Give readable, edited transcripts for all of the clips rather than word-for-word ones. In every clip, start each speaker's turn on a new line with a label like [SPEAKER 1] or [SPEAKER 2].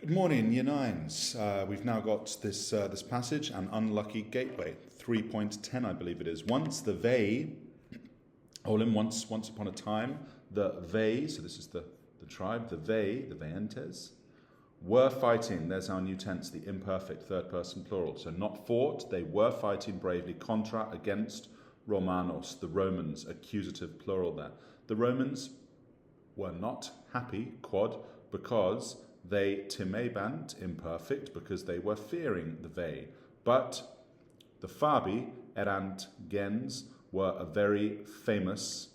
[SPEAKER 1] Good morning, Year Nines. We've now got this passage, an unlucky gateway, 3.10, I believe it is. Once the Vey, Olim, once upon a time, the Vey, so this is the tribe, the Veyentes, were fighting. There's our new tense, the imperfect third person plural. So not fought, they were fighting bravely, contra, against Romanos, the Romans, accusative plural there. The Romans were not happy, quad, because they timebant, imperfect, because they were fearing the Vey. But the Fabi, erant gens, were a very famous,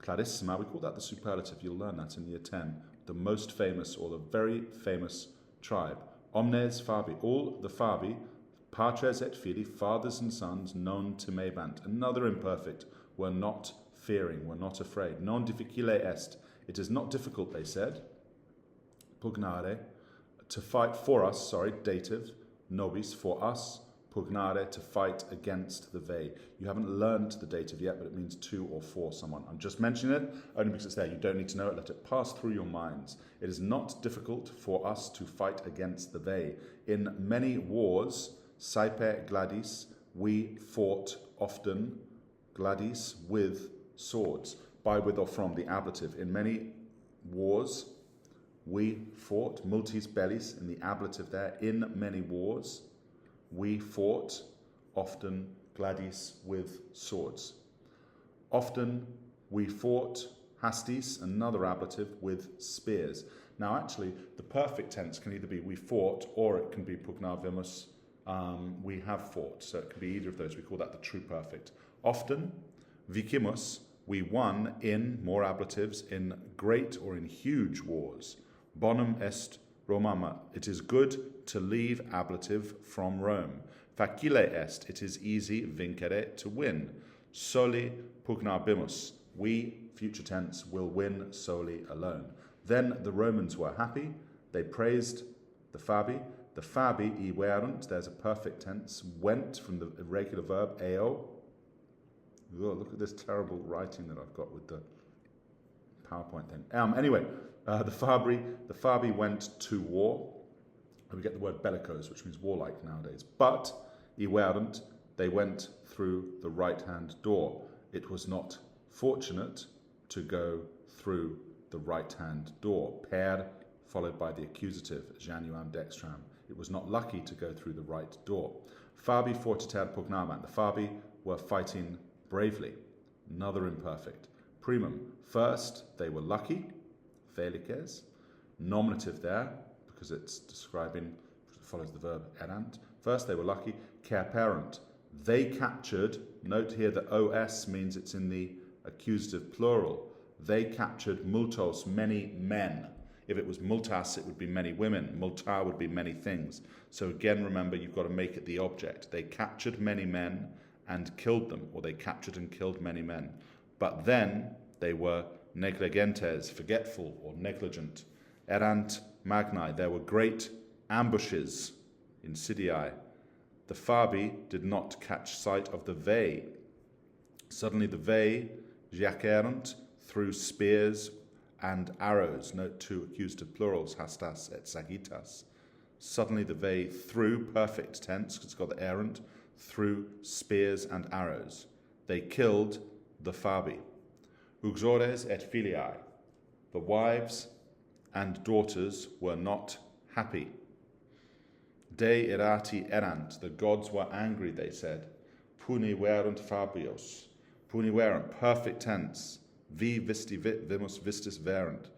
[SPEAKER 1] clarissima, we call that the superlative, you'll learn that in year 10, the most famous or the very famous tribe. Omnes Fabi, all the Fabi, patres et fili, fathers and sons, non timebant, another imperfect, were not fearing, were not afraid. Non difficile est, it is not difficult, they said, pugnare, to fight for us, dative, nobis, for us, pugnare, to fight against the Vey. You haven't learned the dative yet, but it means to or for someone. I'm just mentioning it only because it's there. You don't need to know it. Let it pass through your minds. It is not difficult for us to fight against the Vey. In many wars, saipe gladis, we fought often, gladis, with swords. By, with, or from, the ablative. In many wars, we fought, multis bellis, in the ablative there, in many wars, we fought, often, gladis, with swords. Often we fought, hastis, another ablative, with spears. Now actually, the perfect tense can either be we fought, or it can be pugnavimus, we have fought. So it can be either of those. We call that the true perfect. Often, vicimus, we won in, more ablatives, in great or in huge wars. Bonum est Romama, it is good to leave ablative from Rome. Facile est, it is easy, vincere, to win. Soli pugnabimus, we, future tense, will win solely alone. Then the Romans were happy, they praised the Fabi. The Fabi, iwerunt, there's a perfect tense, went from the irregular verb, eo. Oh, look at this terrible writing that I've got with the PowerPoint thing. Anyway, the Fabi went to war. And we get the word bellicose, which means warlike nowadays. But, iwerunt, they went through the right-hand door. It was not fortunate to go through the right-hand door. Per, followed by the accusative, januam dextram. It was not lucky to go through the right door. Fabi fortiter pugnamant. The Fabi were fighting bravely. Another imperfect. Primum, first, they were lucky. Felices. Nominative there, because it's describing, it follows the verb erant. First, they were lucky. Caparent. They captured, note here that os means it's in the accusative plural. They captured multos, many men. If it was multas, it would be many women. Multa would be many things. So again, remember, you've got to make it the object. They captured many men and killed them, or they captured and killed many men. But then they were negligentes, forgetful or negligent. Erant magni, there were great ambushes, insidiae. The Fabi did not catch sight of the Vey. Suddenly the Vey, jacerant, threw spears and arrows. Note two accusative plurals, hastas et sagitas. Suddenly the Vey threw, perfect tense, because it's got the errant, threw spears and arrows. They killed the Fabi. Uxores et filiae. The wives and daughters were not happy. De irati erant. The gods were angry, they said. Puniverunt Fabios. Puniverunt, perfect tense. Vi visti vimus vistis verunt.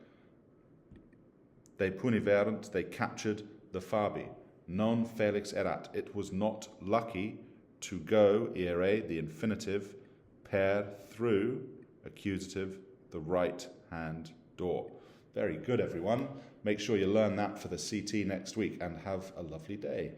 [SPEAKER 1] They puniverunt, they captured the Fabi. Non felix erat. It was not lucky to go, ire, the infinitive, per, through, accusative, the right-hand door. Very good, everyone. Make sure you learn that for the CT next week and have a lovely day.